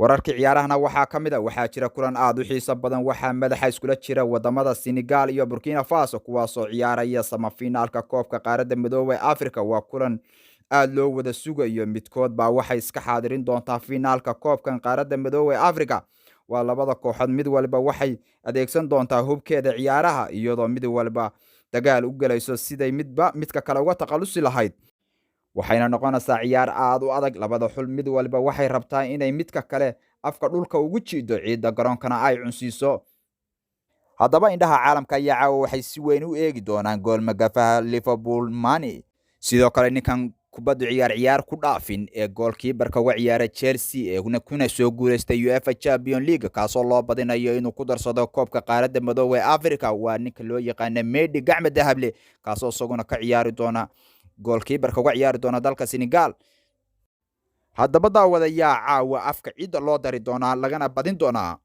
wararka ciyaarahana waxaa ka mid ah waxaa jira kulan aad u xiiso badan waxaa madaxa iskula jira wadamada Senegal iyo Burkina Faso kuwaas oo ciyaaraya semifinalka koobka qaaradda Midowga Afrika waa kulan aad loo wada sugayo midkood baa waxay iska xaadirin doontaa finaalka koobkan qaaradda Midowga Afrika waa labada kooxood mid walba waxay adeegsan doontaa hubkeeda ciyaaraha iyadoo mid walba dagaal u galayso siday midka kale uga taqalusi lahayd waxayna noqonaysaa ciyaar aad u adag labada xul mid walba waxay rabtaa inay midka kale afka dhulka ugu jiido ciidda garoonkana ay cunsiiso haddaba indhaha caalamka ayaa caawa waxay si weyn u eegi doonaan gool magafaha Liverpool Mane sidoo kale ninkan kubaddu ciyaar ku dhaafin ee goolkiibarka uga ciyaara Chelsea ee kuna soo guuleystay UEFA Champions League kaasoo loo badinayo inuu ku darsado koobka qaaradda Midowga Afrika waa ninka loo yaqaan Mehdi Gacmo Dahable kaasoo isaguna ka ciyaari doona goolkiibarka uga ciyaari doona dalka Senegal haddaba daawadayaa caawa afka ciidda loo dari doonaa lagana badin doonaa